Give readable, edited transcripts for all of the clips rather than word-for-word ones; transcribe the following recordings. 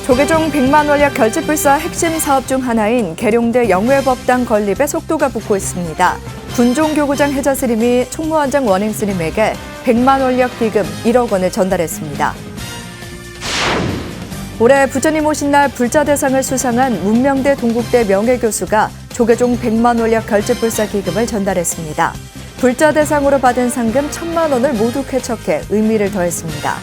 조계종 100만 원력 결집불사 핵심 사업 중 하나인 계룡대 영외법당 건립에 속도가 붙고 있습니다. 군종교구장 해자 스님이 총무원장 원행 스님에게 100만 원력 기금 1억 원을 전달했습니다. 올해 부처님 오신 날 불자 대상을 수상한 문명대 동국대 명예교수가 조계종 100만 원력 결집불사 기금을 전달했습니다. 불자 대상으로 받은 상금 1,000만 원을 모두 쾌척해 의미를 더했습니다.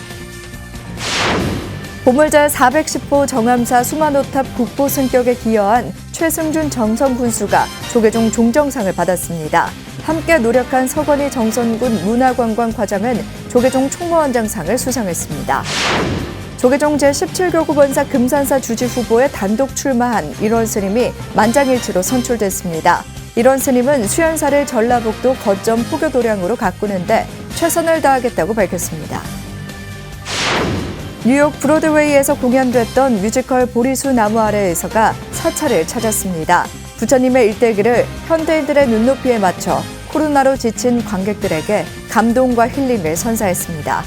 보물제 410호 정암사 수만호탑 국보 승격에 기여한 최승준 정성군수가 조계종 종정상을 받았습니다. 함께 노력한 서건희 정선군 문화관광과장은 조계종 총무원장상을 수상했습니다. 조계종 제17교구 본사 금산사 주지 후보에 단독 출마한 일원 스님이 만장일치로 선출됐습니다. 일원 스님은 수연사를 전라북도 거점 포교도량으로 가꾸는데 최선을 다하겠다고 밝혔습니다. 뉴욕 브로드웨이에서 공연됐던 뮤지컬 보리수 나무 아래에서가 사찰을 찾았습니다. 부처님의 일대기를 현대인들의 눈높이에 맞춰 코로나로 지친 관객들에게 감동과 힐링을 선사했습니다.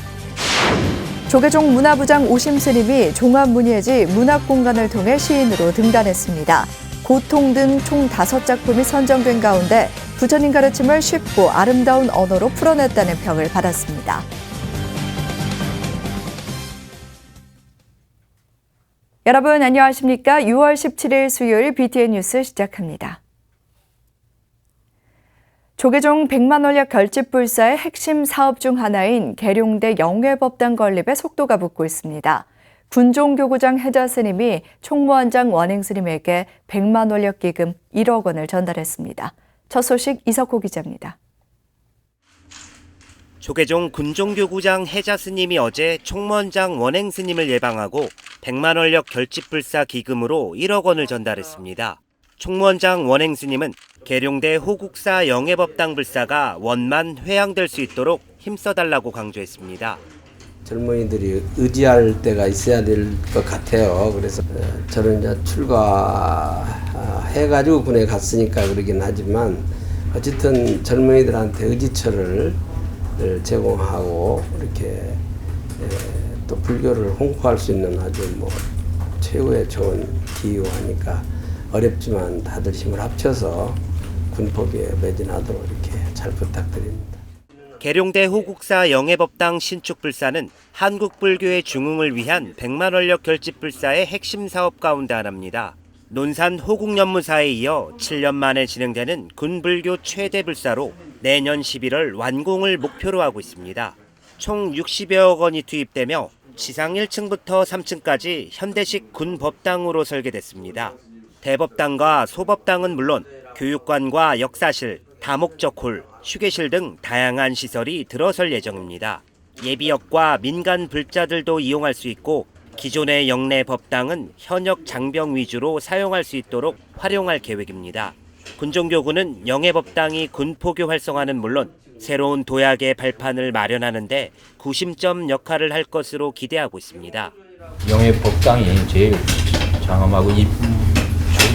조계종 문화부장 오심 스님이 종합문예지 문학공간을 통해 시인으로 등단했습니다. 고통 등 총 5작품이 선정된 가운데 부처님 가르침을 쉽고 아름다운 언어로 풀어냈다는 평을 받았습니다. 여러분 안녕하십니까? 6월 17일 수요일 BTN 뉴스 시작합니다. 조계종 100만 원력 결집불사의 핵심 사업 중 하나인 계룡대 영외법당 건립에 속도가 붙고 있습니다. 군종교구장 해자 스님이 총무원장 원행 스님에게 100만 원력 기금 1억 원을 전달했습니다. 첫 소식 이석호 기자입니다. 조계종 군종교구장 해자 스님이 어제 총무원장 원행 스님을 예방하고 100만 원력 결집불사 기금으로 1억 원을 전달했습니다. 총무원장 원행 스님은 계룡대 호국사 영외법당 불사가 원만 회양될 수 있도록 힘써달라고 강조했습니다. 젊은이들이 의지할 때가 있어야 될 것 같아요. 그래서 저는 이제 출가해가지고 군에 갔으니까 그러긴 하지만 어쨌든 젊은이들한테 의지처를 제공하고 이렇게 또 불교를 홍보할 수 있는 아주 최고의 좋은 기회하니까 어렵지만 다들 힘을 합쳐서 군법에 매진하도록 이렇게 잘 부탁드립니다. 계룡대 호국사 영외법당 신축불사는 한국불교의 중흥을 위한 100만 원력 결집불사의 핵심 사업 가운데 하나입니다. 논산 호국연무사에 이어 7년 만에 진행되는 군불교 최대 불사로 내년 11월 완공을 목표로 하고 있습니다. 총 60여억 원이 투입되며 지상 1층부터 3층까지 현대식 군법당으로 설계됐습니다. 대법당과 소법당은 물론 교육관과 역사실, 다목적홀, 휴게실 등 다양한 시설이 들어설 예정입니다. 예비역과 민간 불자들도 이용할 수 있고 기존의 영내 법당은 현역 장병 위주로 사용할 수 있도록 활용할 계획입니다. 군종교구는 영외법당이 군포교 활성화는 물론 새로운 도약의 발판을 마련하는 데 구심점 역할을 할 것으로 기대하고 있습니다. 영외법당이 제일 장엄하고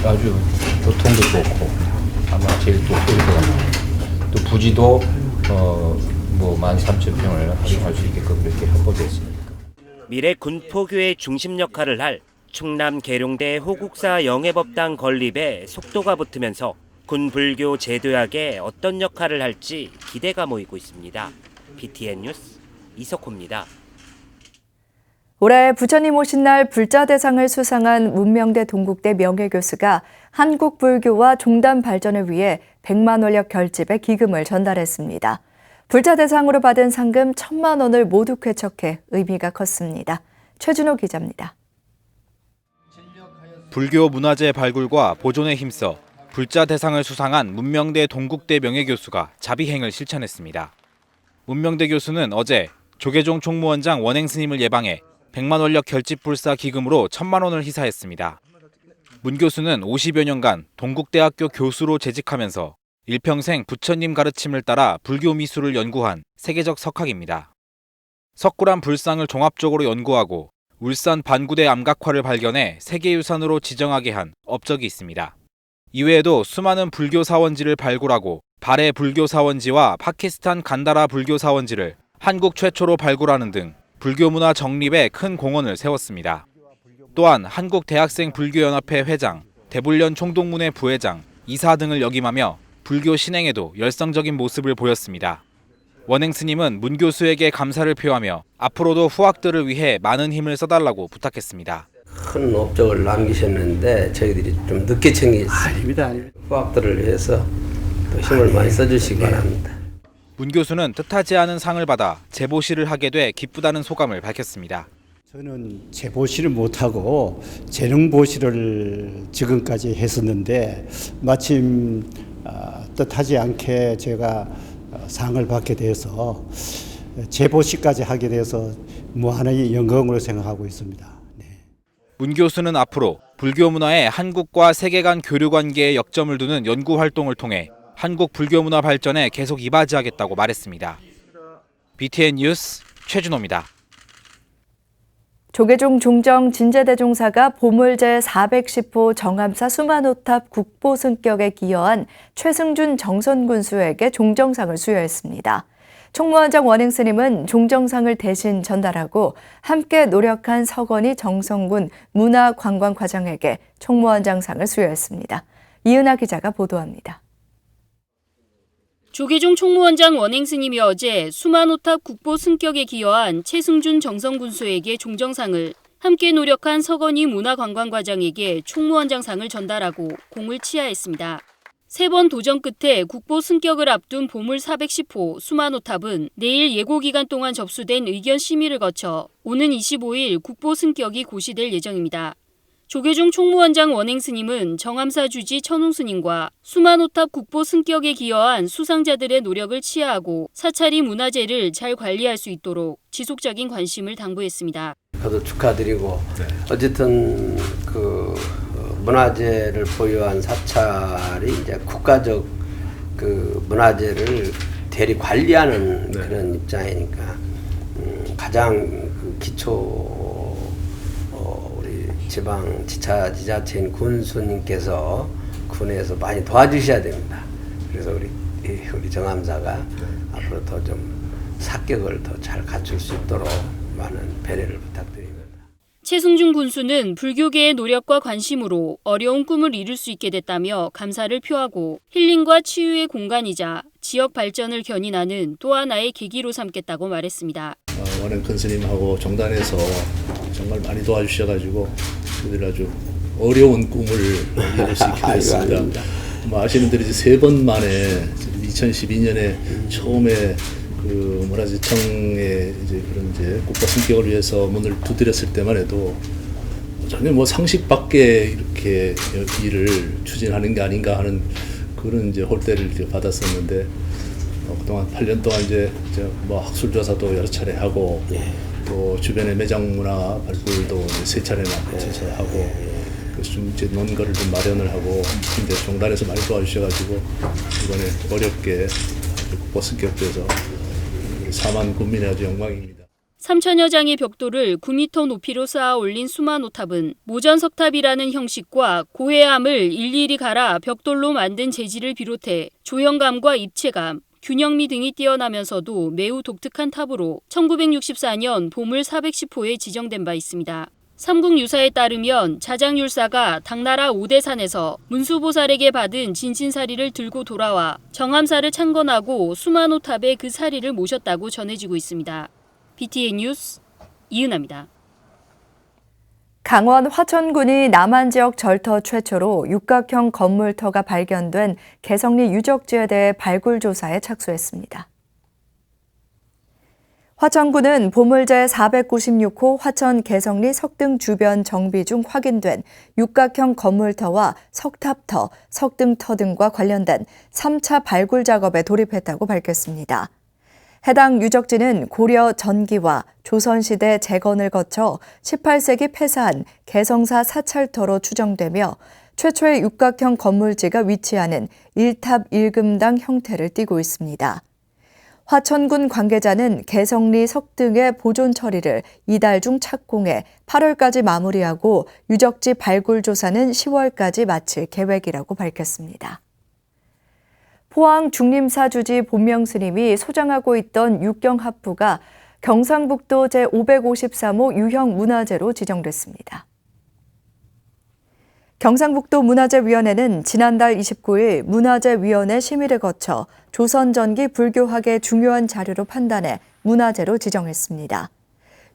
아주 교통도 좋고 아마 제일 또 소리가 나고 또 부지도 13,000평을 활용할 수 있게끔 그렇게 확보됐습니다. 미래 군포교의 중심 역할을 할 충남 계룡대 호국사 영외법당 건립에 속도가 붙으면서 군불교 제도약에 어떤 역할을 할지 기대가 모이고 있습니다. BTN 뉴스 이석호입니다. 올해 부처님 오신 날 불자 대상을 수상한 문명대 동국대 명예교수가 한국 불교와 종단 발전을 위해 100만 원력 결집에 기금을 전달했습니다. 불자 대상으로 받은 상금 1,000만 원을 모두 쾌척해 의미가 컸습니다. 최준호 기자입니다. 불교 문화재 발굴과 보존에 힘써 불자 대상을 수상한 문명대 동국대 명예교수가 자비행을 실천했습니다. 문명대 교수는 어제 조계종 총무원장 원행 스님을 예방해 100만 원력 결집불사 기금으로 1,000만 원을 희사했습니다. 문 교수는 50여 년간 동국대학교 교수로 재직하면서 일평생 부처님 가르침을 따라 불교 미술을 연구한 세계적 석학입니다. 석굴암 불상을 종합적으로 연구하고 울산 반구대 암각화를 발견해 세계유산으로 지정하게 한 업적이 있습니다. 이외에도 수많은 불교 사원지를 발굴하고 발해 불교 사원지와 파키스탄 간다라 불교 사원지를 한국 최초로 발굴하는 등 불교 문화 정립에 큰 공헌을 세웠습니다. 또한 한국대학생불교연합회 회장, 대불련 총동문회 부회장, 이사 등을 역임하며 불교 신행에도 열성적인 모습을 보였습니다. 원행 스님은 문 교수에게 감사를 표하며 앞으로도 후학들을 위해 많은 힘을 써달라고 부탁했습니다. 큰 업적을 남기셨는데 저희들이 좀 늦게 챙겼습니다. 아닙니다. 후학들을 위해서 또 힘을 많이 써주시기 바랍니다. 문 교수는 뜻하지 않은 상을 받아 제보실을 하게 돼 기쁘다는 소감을 밝혔습니다. 저는 제보실을 못하고 재능보실을 지금까지 했었는데 마침 뜻하지 않게 제가 상을 받게 돼서 제보실까지 하게 돼서 무한의 영광으로 생각하고 있습니다. 네. 문 교수는 앞으로 불교 문화의 한국과 세계 간 교류 관계에 역점을 두는 연구 활동을 통해 한국 불교 문화 발전에 계속 이바지하겠다고 말했습니다. BTN 뉴스 최준호입니다. 조계종 종정 진제대종사가 보물제 410호 정암사 수만호탑 국보 승격에 기여한 최승준 정선군수에게 종정상을 수여했습니다. 총무원장 원행 스님은 종정상을 대신 전달하고 함께 노력한 서건희 정성군 문화관광과장에게 총무원장상을 수여했습니다. 이은하 기자가 보도합니다. 조계종 총무원장 원행 스님이 어제 수만호탑 국보 승격에 기여한 최승준 정성군수에게 종정상을, 함께 노력한 서건희 문화관광과장에게 총무원장상을 전달하고 공을 치하했습니다. 3번 도전 끝에 국보 승격을 앞둔 보물 410호 수만호탑은 내일 예고기간 동안 접수된 의견 심의를 거쳐 오는 25일 국보 승격이 고시될 예정입니다. 조계종 총무원장 원행 스님은 정암사 주지 천웅 스님과 수만호탑 국보 승격에 기여한 수상자들의 노력을 치하하고 사찰이 문화재를 잘 관리할 수 있도록 지속적인 관심을 당부했습니다. 저도 축하드리고 어쨌든 그 문화재를 보유한 사찰이 이제 국가적 그 문화재를 대리 관리하는 그런 입장이니까 가장 그 기초 지방 지자체인 군수님께서 군에서 많이 도와주셔야 됩니다. 그래서 우리 정암사가 앞으로 더 좀 사격을 더 잘 갖출 수 있도록 많은 배려를 부탁드립니다. 최승준 군수는 불교계의 노력과 관심으로 어려운 꿈을 이룰 수 있게 됐다며 감사를 표하고 힐링과 치유의 공간이자 지역 발전을 견인하는 또 하나의 계기로 삼겠다고 말했습니다. 원행 큰 스님하고 정단에서 정말 많이 도와주셔가지고 저희들 아주 어려운 꿈을 이룰 수 있게 됐습니다. 아시는 대로 이제 3번 만에 2012년에 처음에 그 문화재청에 이제 그런 이제 국가 승격을 위해서 문을 두드렸을 때만 해도 전혀 뭐 상식 밖에 이렇게 일을 추진하는 게 아닌가 하는 그런 이제 홀대를 이제 받았었는데 그동안 8년 동안 이제 뭐 학술 조사도 여러 차례 하고 또 주변의 매장 문화 발굴도 이제 3차례나 제시하고 그래서 좀 이제 논거를 좀 마련을 하고 이제 종단에서 많이 도와주셔가지고 이번에 어렵게 국보 승격돼서 4만 군민의 아주 영광입니다. 3천여 장의 벽돌을 9m 높이로 쌓아 올린 수만호탑은 모전석탑이라는 형식과 고해암을 일일이 갈아 벽돌로 만든 재질을 비롯해 조형감과 입체감, 균형미 등이 뛰어나면서도 매우 독특한 탑으로 1964년 보물 410호에 지정된 바 있습니다. 삼국유사에 따르면 자장율사가 당나라 오대산에서 문수보살에게 받은 진친사리를 들고 돌아와 정암사를 창건하고 수만호탑에 그 사리를 모셨다고 전해지고 있습니다. BTN 뉴스 이은하입니다. 강원 화천군이 남한 지역 절터 최초로 육각형 건물터가 발견된 개성리 유적지에 대해 발굴 조사에 착수했습니다. 화천군은 보물제 496호 화천 개성리 석등 주변 정비 중 확인된 육각형 건물터와 석탑터, 석등터 등과 관련된 3차 발굴 작업에 돌입했다고 밝혔습니다. 해당 유적지는 고려 전기와 조선시대 재건을 거쳐 18세기 폐사한 개성사 사찰터로 추정되며 최초의 육각형 건물지가 위치하는 1탑 1금당 형태를 띠고 있습니다. 화천군 관계자는 개성리 석등의 보존 처리를 이달 중 착공해 8월까지 마무리하고 유적지 발굴 조사는 10월까지 마칠 계획이라고 밝혔습니다. 포항 중림사 주지 본명스님이 소장하고 있던 육경합부가 경상북도 제553호 유형문화재로 지정됐습니다. 경상북도 문화재위원회는 지난달 29일 문화재위원회 심의를 거쳐 조선전기 불교학의 중요한 자료로 판단해 문화재로 지정했습니다.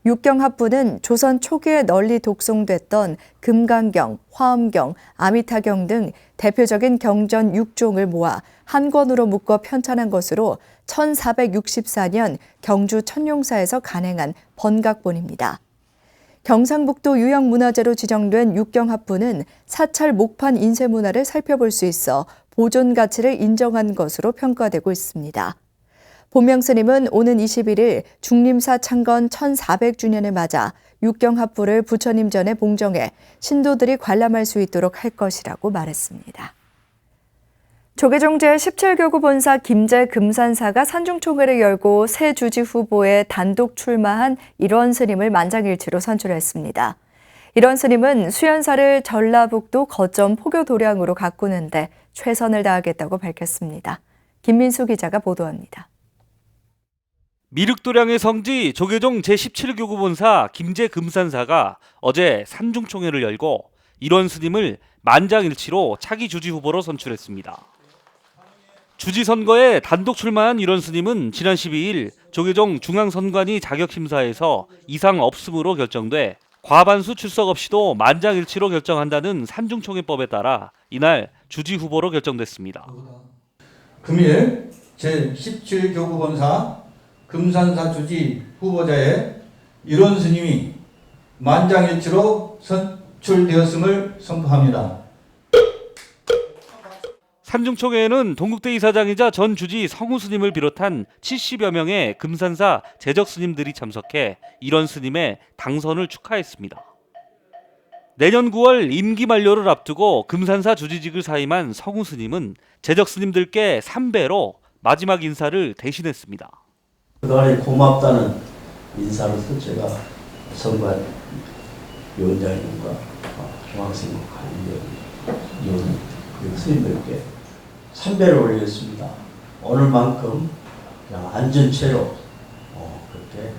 육경합부는 조선 초기에 널리 독송됐던 금강경, 화엄경, 아미타경 등 대표적인 경전 6종을 모아 한 권으로 묶어 편찬한 것으로 1464년 경주 천룡사에서 간행한 번각본입니다. 경상북도 유형문화재로 지정된 육경합부는 사찰 목판 인쇄문화를 살펴볼 수 있어 보존 가치를 인정한 것으로 평가되고 있습니다. 본명스님은 오는 21일 중림사 창건 1400주년을 맞아 육경합부를 부처님 전에 봉정해 신도들이 관람할 수 있도록 할 것이라고 말했습니다. 조계종 제17교구 본사 김제 금산사가 산중총회를 열고 새 주지 후보에 단독 출마한 일원 스님을 만장일치로 선출했습니다. 일원 스님은 수연사를 전라북도 거점 포교 도량으로 가꾸는데 최선을 다하겠다고 밝혔습니다. 김민수 기자가 보도합니다. 미륵도량의 성지 조계종 제17교구 본사 김제 금산사가 어제 산중총회를 열고 일원 스님을 만장일치로 차기 주지 후보로 선출했습니다. 주지 선거에 단독 출마한 일원 스님은 지난 12일 조계종 중앙선관위 자격심사에서 이상 없음으로 결정돼 과반수 출석 없이도 만장일치로 결정한다는 산중총회법에 따라 이날 주지 후보로 결정됐습니다. 금일 제17교구 본사 금산사 주지 후보자의 일원 스님이 만장일치로 선출되었음을 선포합니다. 산중총회에는 동국대 이사장이자 전 주지 성우 스님을 비롯한 70여 명의 금산사 재적 스님들이 참석해 일원 스님의 당선을 축하했습니다. 내년 9월 임기 만료를 앞두고 금산사 주지직을 사임한 성우 스님은 재적 스님들께 3배로 마지막 인사를 대신했습니다. 그동안에 고맙다는 인사로서 제가 선관 위원장님과 중앙선거 관리위원 그리고 스님들께 3배를 올리겠습니다. 오늘만큼 그냥 앉은 채로 그렇게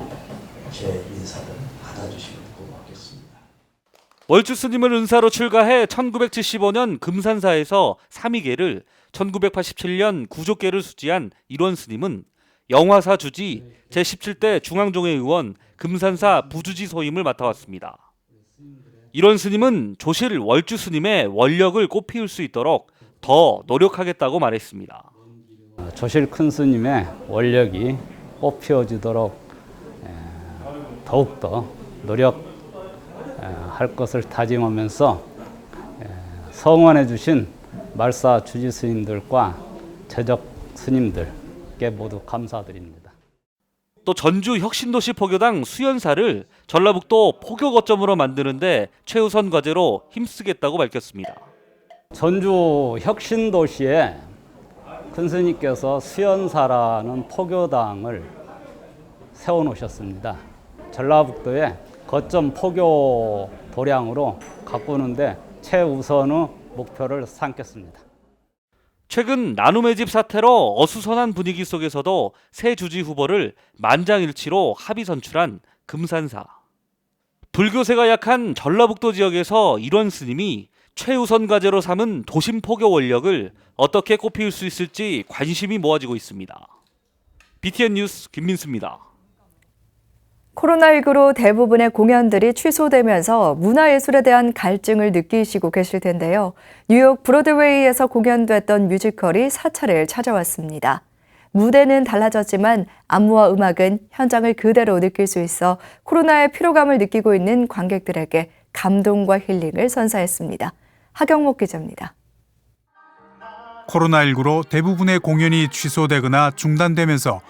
제 인사를 받아주시면 고맙겠습니다. 월주 스님을 은사로 출가해 1975년 금산사에서 삼위계를 1987년 구족계를 수지한 일원 스님은 영화사 주지 제17대 중앙종회 의원 금산사 부주지 소임을 맡아왔습니다. 일원 스님은 조실 월주 스님의 원력을 꽃피울 수 있도록 더 노력하겠다고 말했습니다. 조실 큰 스님의 원력이 꽃피워지도록 더욱더 노력할 것을 다짐하면서 성원해 주신 말사 주지 스님들과 재적 스님들께 모두 감사드립니다. 또 전주 혁신도시 포교당 수연사를 전라북도 포교 거점으로 만드는데 최우선 과제로 힘쓰겠다고 밝혔습니다. 전주 혁신도시에 큰 스님께서 수연사라는 포교당을 세워놓으셨습니다. 전라북도의 거점 포교 도량으로 가꾸는데 최우선의 목표를 삼겠습니다. 최근 나눔의 집 사태로 어수선한 분위기 속에서도 새 주지 후보를 만장일치로 합의 선출한 금산사. 불교세가 약한 전라북도 지역에서 일원 스님이 최우선 과제로 삼은 도심 포교 원력을 어떻게 꽃피울 수 있을지 관심이 모아지고 있습니다. BTN 뉴스 김민수입니다. 코로나19로 대부분의 공연들이 취소되면서 문화예술에 대한 갈증을 느끼시고 계실 텐데요. 뉴욕 브로드웨이에서 공연됐던 뮤지컬이 사찰을 찾아왔습니다. 무대는 달라졌지만 안무와 음악은 현장을 그대로 느낄 수 있어 코로나의 피로감을 느끼고 있는 관객들에게 감동과 힐링을 선사했습니다. 하경목 기자입니다. 코로나19로 대부분의 공연이 취소되거나 중단되면서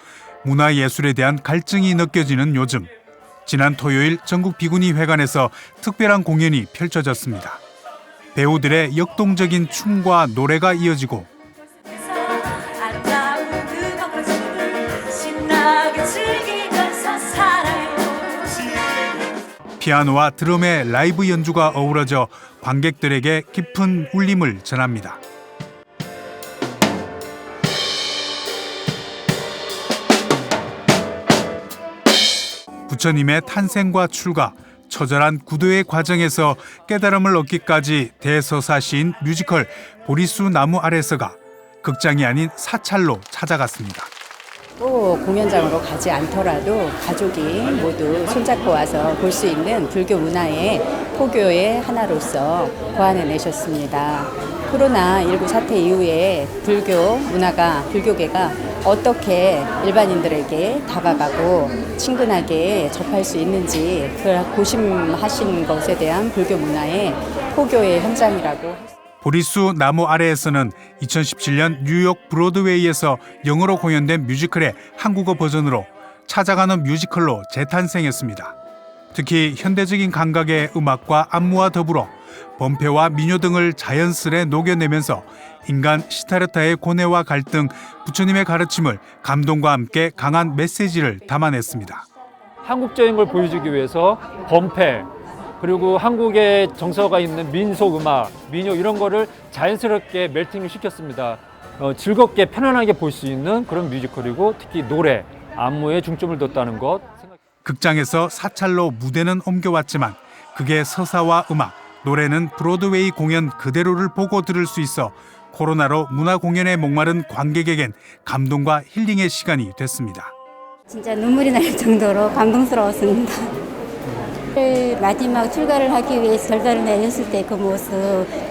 문화예술에 대한 갈증이 느껴지는 요즘, 지난 토요일 전국 비구니 회관에서 특별한 공연이 펼쳐졌습니다. 배우들의 역동적인 춤과 노래가 이어지고 피아노와 드럼의 라이브 연주가 어우러져 관객들에게 깊은 울림을 전합니다. 부처님의 탄생과 출가, 처절한 구도의 과정에서 깨달음을 얻기까지 대서사시인 뮤지컬 보리수 나무 아래서가 극장이 아닌 사찰로 찾아갔습니다. 꼭 공연장으로 가지 않더라도 가족이 모두 손잡고 와서 볼 수 있는 불교 문화의 포교의 하나로서 고안해내셨습니다. 코로나19 사태 이후에 불교 문화가, 불교계가 어떻게 일반인들에게 다가가고 친근하게 접할 수 있는지 고심하신 것에 대한 불교 문화의 포교의 현장이라고. 보리수 나무 아래에서는 2017년 뉴욕 브로드웨이에서 영어로 공연된 뮤지컬의 한국어 버전으로 찾아가는 뮤지컬로 재탄생했습니다. 특히 현대적인 감각의 음악과 안무와 더불어 범패와 민요 등을 자연스레 녹여내면서 인간 시타르타의 고뇌와 갈등, 부처님의 가르침을 감동과 함께 강한 메시지를 담아냈습니다. 한국적인 걸 보여주기 위해서 범패, 그리고 한국의 정서가 있는 민속 음악, 민요 이런 거를 자연스럽게 멜팅을 시켰습니다. 즐겁게 편안하게 볼 수 있는 그런 뮤지컬이고 특히 노래, 안무에 중점을 뒀다는 것. 극장에서 사찰로 무대는 옮겨왔지만 그게 서사와 음악, 노래는 브로드웨이 공연 그대로를 보고 들을 수 있어 코로나로 문화 공연에 목마른 관객에겐 감동과 힐링의 시간이 됐습니다. 진짜 눈물이 날 정도로 감동스러웠습니다. 마지막 출가를 하기 위해서 결단을 내렸을 때 그 모습,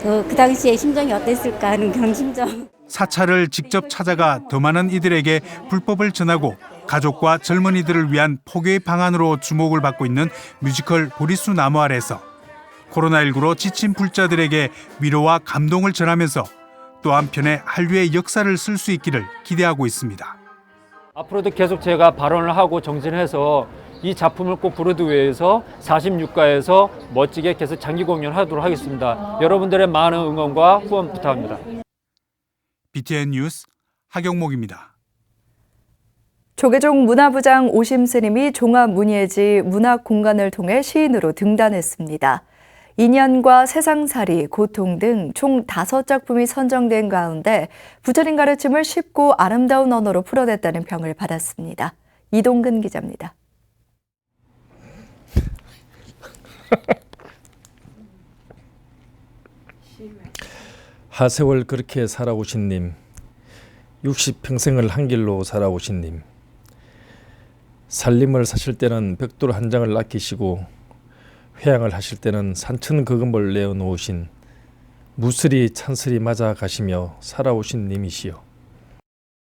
그 당시에 심정이 어땠을까 하는 그런 심정. 사찰을 직접 찾아가 더 많은 이들에게 불법을 전하고 가족과 젊은이들을 위한 포교의 방안으로 주목을 받고 있는 뮤지컬 보리수 나무 아래서 코로나19로 지친 불자들에게 위로와 감동을 전하면서 또 한편의 한류의 역사를 쓸 수 있기를 기대하고 있습니다. 앞으로도 계속 제가 발언을 하고 정진해서 이 작품을 꼭 브로드웨이에서 46가에서 멋지게 계속 장기 공연하도록 하겠습니다. 여러분들의 많은 응원과 후원 부탁합니다. BTN 뉴스 하경목입니다. 조계종 문화부장 오심 스님이 종합문예지 문학공간을 통해 시인으로 등단했습니다. 인연과 세상살이, 고통 등 총 5작품이 선정된 가운데 부처님 가르침을 쉽고 아름다운 언어로 풀어냈다는 평을 받았습니다. 이동근 기자입니다. 하세월 그렇게 살아오신 님, 60평생을 한 길로 살아오신 님, 살림을 사실 때는 벽돌 한 장을 아끼시고 회양을 하실 때는 산천거금을 내어놓으신 무슬이 찬슬이 맞아 가시며 살아오신 님이시여.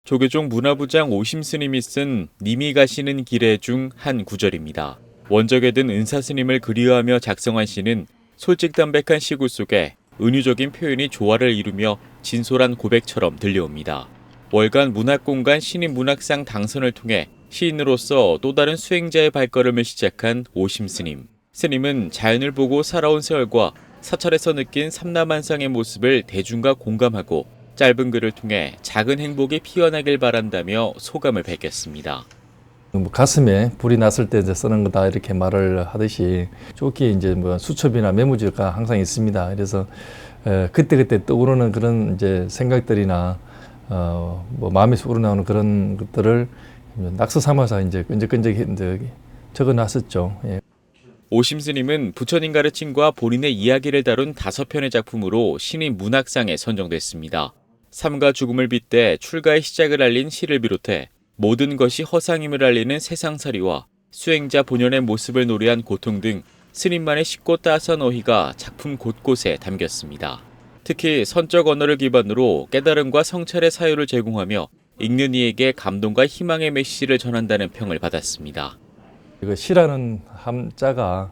조계종 문화부장 오심 스님이 쓴 님이 가시는 길에 중 한 구절입니다. 원적에 든 은사 스님을 그리워하며 작성한 시는 솔직담백한 시구 속에 은유적인 표현이 조화를 이루며 진솔한 고백처럼 들려옵니다. 월간 문학공간 신인 문학상 당선을 통해 시인으로서 또 다른 수행자의 발걸음을 시작한 오심 스님. 스님은 자연을 보고 살아온 세월과 사찰에서 느낀 삼라만상의 모습을 대중과 공감하고 짧은 글을 통해 작은 행복이 피어나길 바란다며 소감을 밝혔습니다. 가슴에 불이 났을 때 이제 쓰는 거다 이렇게 말을 하듯이 좋게 이제 뭐 수첩이나 메모지가 항상 있습니다. 그래서 그때 떠오르는 그런 이제 생각들이나 뭐 마음에서 우러나오는 그런 것들을 낙서 삼아서 이제 끈적끈적 적어놨었죠. 예. 오심 스님은 부처님 가르침과 본인의 이야기를 다룬 5편의 작품으로 신인 문학상에 선정됐습니다. 삶과 죽음을 빗대 출가의 시작을 알린 시를 비롯해 모든 것이 허상임을 알리는 세상살이와 수행자 본연의 모습을 노래한 고통 등 스님만의 쉽고 따스한 어휘가 작품 곳곳에 담겼습니다. 특히 선적 언어를 기반으로 깨달음과 성찰의 사유를 제공하며 읽는 이에게 감동과 희망의 메시지를 전한다는 평을 받았습니다. 이거 시라는 함자가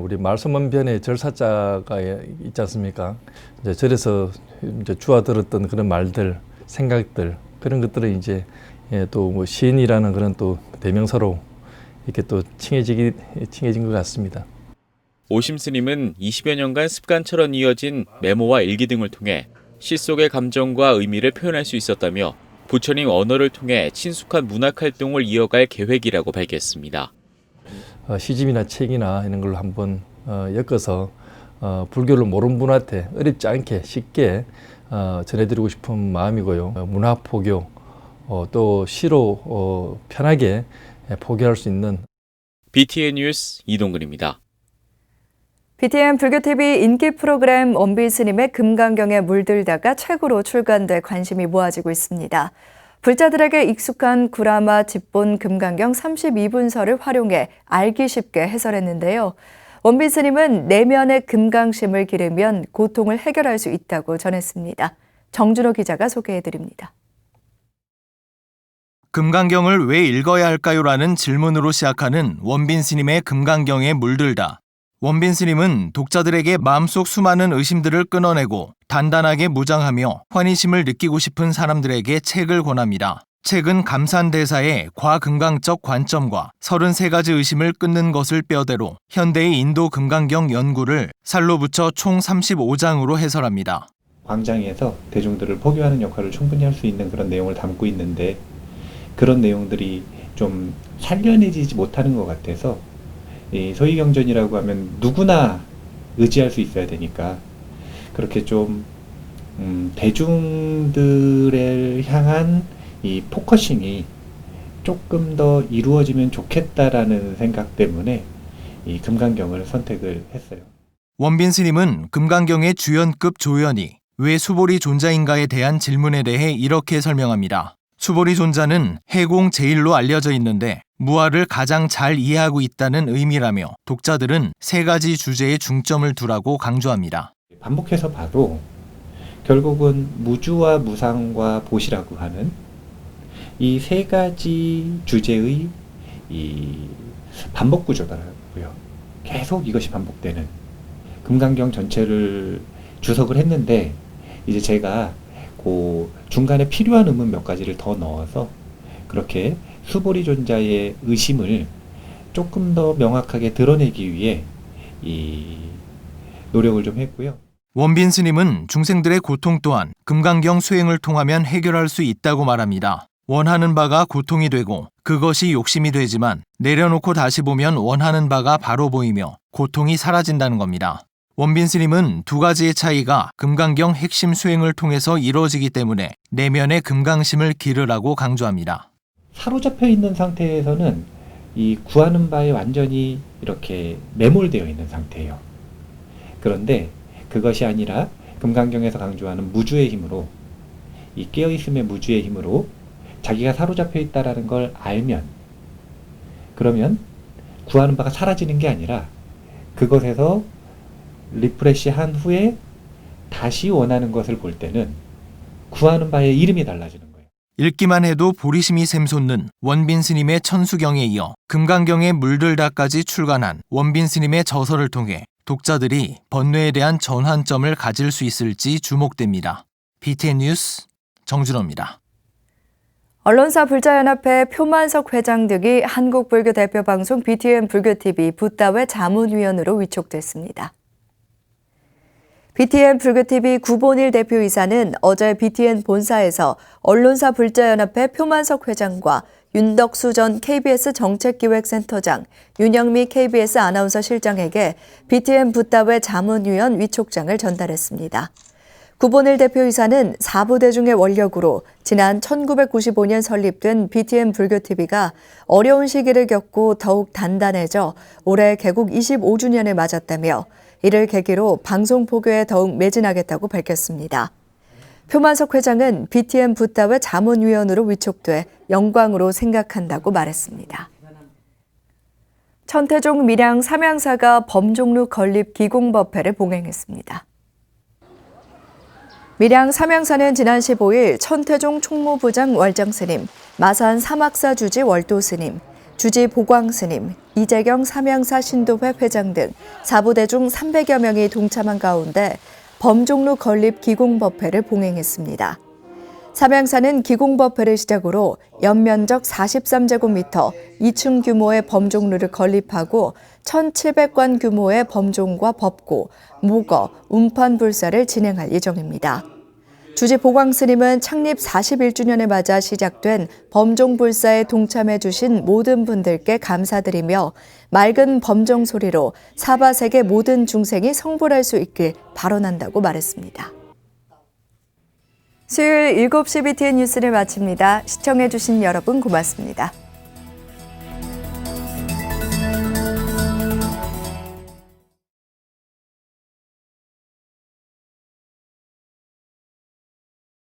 우리 말소문변의 절사자가 있지 않습니까? 이제 절에서 이제 주워들었던 그런 말들, 생각들 그런 것들을 이제 또 뭐 시인이라는 그런 또 대명사로 이렇게 또 칭해진 것 같습니다. 오심 스님은 20여 년간 습관처럼 이어진 메모와 일기 등을 통해 시 속의 감정과 의미를 표현할 수 있었다며 부처님 언어를 통해 친숙한 문학 활동을 이어갈 계획이라고 밝혔습니다. 시집이나 책이나 이런 걸로 한번 엮어서 불교를 모르는 분한테 어렵지 않게 쉽게 전해드리고 싶은 마음이고요. 문화 포교 또 시로 편하게 포교할 수 있는 BTN 뉴스 이동근입니다. BTN 불교TV 인기 프로그램 원빈 스님의 금강경에 물들다가 최고로 출간돼 관심이 모아지고 있습니다. 불자들에게 익숙한 구라마 집본 금강경 32분설을 활용해 알기 쉽게 해설했는데요. 원빈 스님은 내면의 금강심을 기르면 고통을 해결할 수 있다고 전했습니다. 정준호 기자가 소개해드립니다. 금강경을 왜 읽어야 할까요라는 질문으로 시작하는 원빈 스님의 금강경에 물들다. 원빈 스님은 독자들에게 마음속 수많은 의심들을 끊어내고 단단하게 무장하며 환희심을 느끼고 싶은 사람들에게 책을 권합니다. 책은 감산대사의 과금강적 관점과 33가지 의심을 끊는 것을 뼈대로 현대의 인도 금강경 연구를 살로 붙여 총 35장으로 해설합니다. 광장에서 대중들을 포교하는 역할을 충분히 할 수 있는 그런 내용을 담고 있는데 그런 내용들이 좀 살려내지지 못하는 것 같아서 이 소위경전이라고 하면 누구나 의지할 수 있어야 되니까 그렇게 좀 대중들을 향한 이 포커싱이 조금 더 이루어지면 좋겠다라는 생각 때문에 이 금강경을 선택을 했어요. 원빈 스님은 금강경의 주연급 조연이 왜 수보리 존자인가에 대한 질문에 대해 이렇게 설명합니다. 수보리 존자는 해공 제1로 알려져 있는데 무아를 가장 잘 이해하고 있다는 의미라며 독자들은 3가지 주제에 중점을 두라고 강조합니다. 반복해서 봐도 결국은 무주와 무상과 보시라고 하는 이 3가지 주제의 이 반복 구조더라고요. 계속 이것이 반복되는 금강경 전체를 주석을 했는데 이제 제가 그 중간에 필요한 의문 몇 가지를 더 넣어서 그렇게 수보리 존자의 의심을 조금 더 명확하게 드러내기 위해 이 노력을 좀 했고요. 원빈 스님은 중생들의 고통 또한 금강경 수행을 통하면 해결할 수 있다고 말합니다. 원하는 바가 고통이 되고 그것이 욕심이 되지만 내려놓고 다시 보면 원하는 바가 바로 보이며 고통이 사라진다는 겁니다. 원빈 스님은 2가지의 차이가 금강경 핵심 수행을 통해서 이루어지기 때문에 내면의 금강심을 기르라고 강조합니다. 사로잡혀 있는 상태에서는 이 구하는 바에 완전히 이렇게 매몰되어 있는 상태예요. 그런데 그것이 아니라 금강경에서 강조하는 무주의 힘으로 이 깨어있음의 무주의 힘으로 자기가 사로잡혀 있다는 걸 알면 그러면 구하는 바가 사라지는 게 아니라 그것에서 리프레시 한 후에 다시 원하는 것을 볼 때는 구하는 바의 이름이 달라지는 거예요. 읽기만 해도 보리심이 샘솟는 원빈 스님의 천수경에 이어 금강경에 물들다까지 출간한 원빈 스님의 저서를 통해 독자들이 번뇌에 대한 전환점을 가질 수 있을지 주목됩니다. BTN 뉴스 정준호입니다. 언론사 불자연합회 표만석 회장 등이 한국불교 대표 방송 BTN 불교TV 붓다회 자문위원으로 위촉됐습니다. BTN 불교TV 구본일 대표이사는 어제 BTN 본사에서 언론사 불자연합회 표만석 회장과 윤덕수 전 KBS 정책기획센터장, 윤영미 KBS 아나운서 실장에게 BTN 붓다회 자문위원 위촉장을 전달했습니다. 구본일 대표이사는 4부대중의 원력으로 지난 1995년 설립된 BTN 불교TV가 어려운 시기를 겪고 더욱 단단해져 올해 개국 25주년을 맞았다며 이를 계기로 방송 포교에 더욱 매진하겠다고 밝혔습니다. 표만석 회장은 BTN 붓다회 자문위원으로 위촉돼 영광으로 생각한다고 말했습니다. 천태종 밀양 삼양사가 범종루 건립 기공법회를 봉행했습니다. 밀양 삼양사는 지난 15일 천태종 총무부장 월장스님, 마산 사막사 주지 월도스님, 주지 보광스님, 이재경 삼양사 신도회 회장 등 4부대중 300여 명이 동참한 가운데 범종루 건립 기공법회를 봉행했습니다. 삼양사는 기공법회를 시작으로 연면적 43제곱미터 2층 규모의 범종루를 건립하고 1,700관 규모의 범종과 법고, 목어, 운판불사를 진행할 예정입니다. 주지 보광스님은 창립 41주년을 맞아 시작된 범종불사에 동참해 주신 모든 분들께 감사드리며 맑은 범종 소리로 사바세계 모든 중생이 성불할 수 있길 발언한다고 말했습니다. 수요일 7시 BTN 뉴스를 마칩니다. 시청해 주신 여러분 고맙습니다.